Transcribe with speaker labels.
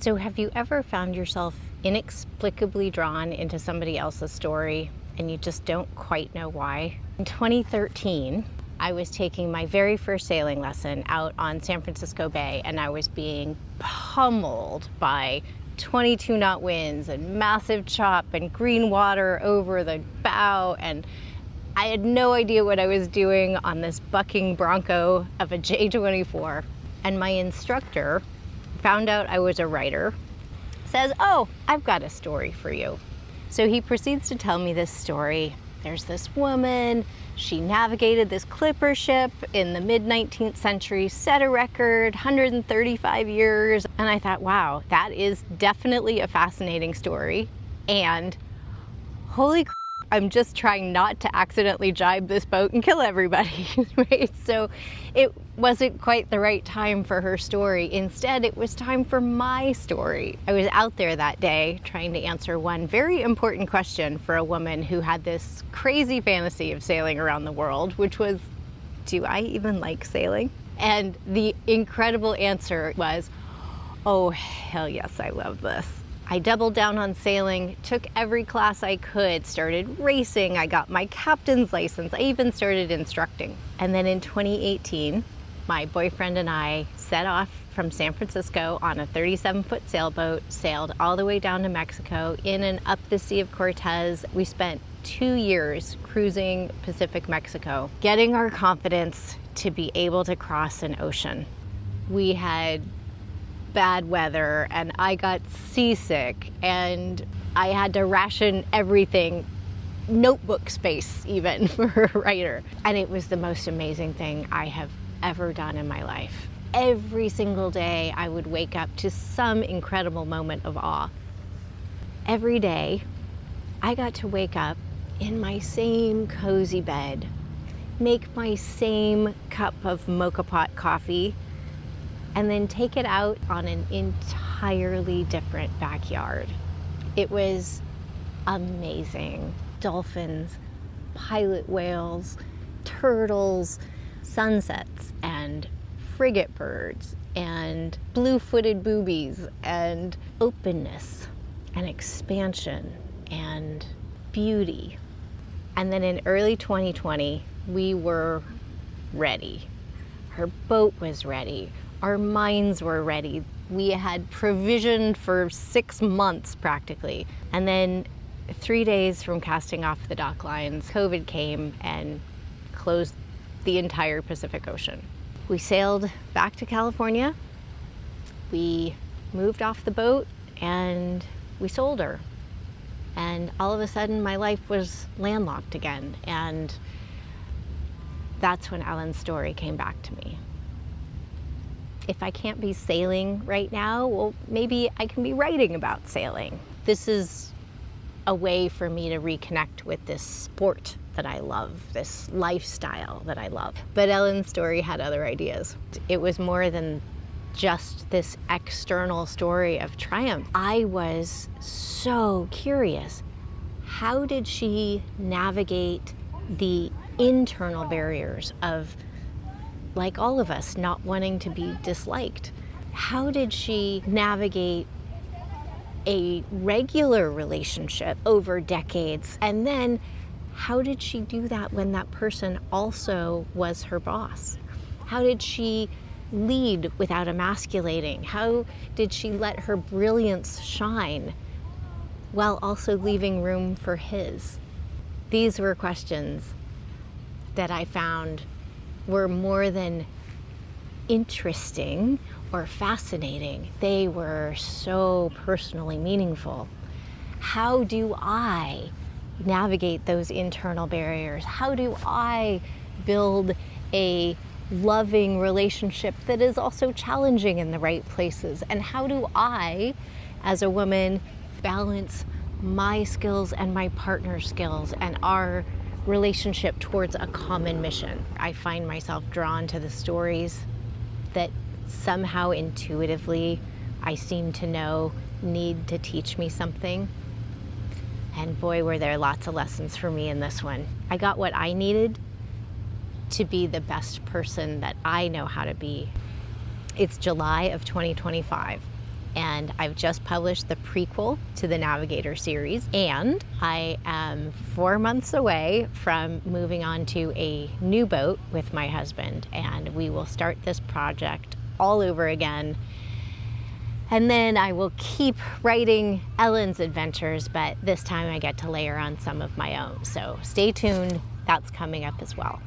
Speaker 1: So have you ever found yourself inexplicably drawn into somebody else's story and you just don't quite know why? In 2013, I was taking my very first sailing lesson out on San Francisco Bay, and I was being pummeled by 22 knot winds and massive chop and green water over the bow, and I had no idea what I was doing on this bucking bronco of a J24. And my instructor found out I was a writer, says, "Oh, I've got a story for you." So he proceeds to tell me this story. There's this woman, she navigated this clipper ship in the mid-19th century, set a record, 135 years. And I thought, wow, that is definitely a fascinating story. And holy crap, I'm just trying not to accidentally jibe this boat and kill everybody, right? So it wasn't quite the right time for her story. Instead, it was time for my story. I was out there that day trying to answer one very important question for a woman who had this crazy fantasy of sailing around the world, which was, do I even like sailing? And the incredible answer was, oh, hell yes, I love this. I doubled down on sailing, took every class I could, started racing, I got my captain's license, I even started instructing. And then in 2018, my boyfriend and I set off from San Francisco on a 37-foot sailboat, sailed all the way down to Mexico, in and up the Sea of Cortez. We spent 2 years cruising Pacific Mexico, getting our confidence to be able to cross an ocean. We had bad weather and I got seasick and I had to ration everything, notebook space even, for a writer. And it was the most amazing thing I have ever done in my life. Every single day I would wake up to some incredible moment of awe. Every day I got to wake up in my same cozy bed, make my same cup of mocha pot coffee, and then take it out on an entirely different backyard. It was amazing. Dolphins, pilot whales, turtles, sunsets, and frigate birds, and blue-footed boobies, and openness, and expansion, and beauty. And then in early 2020, we were ready. Our boat was ready. Our minds were ready. We had provisioned for 6 months practically. And then 3 days from casting off the dock lines, COVID came and closed the entire Pacific Ocean. We sailed back to California. We moved off the boat and we sold her. And all of a sudden my life was landlocked again. And that's when Ellen's story came back to me. If I can't be sailing right now, well, maybe I can be writing about sailing. This is a way for me to reconnect with this sport that I love, this lifestyle that I love. But Ellen's story had other ideas. It was more than just this external story of triumph. I was so curious. How did she navigate the internal barriers of, like all of us, not wanting to be disliked? How did she navigate a regular relationship over decades? And then how did she do that when that person also was her boss? How did she lead without emasculating? How did she let her brilliance shine while also leaving room for his? These were questions that I found were more than interesting or fascinating. They were so personally meaningful. How do I navigate those internal barriers? How do I build a loving relationship that is also challenging in the right places? And how do I, as a woman, balance my skills and my partner's skills and our relationship towards a common mission? I find myself drawn to the stories that somehow intuitively I seem to know need to teach me something. And boy, were there lots of lessons for me in this one. I got what I needed to be the best person that I know how to be. It's July of 2025. and I've just published the prequel to the Navigator series, and I am 4 months away from moving on to a new boat with my husband, and we will start this project all over again. And then I will keep writing Ellen's adventures, but this time I get to layer on some of my own. So stay tuned, that's coming up as well.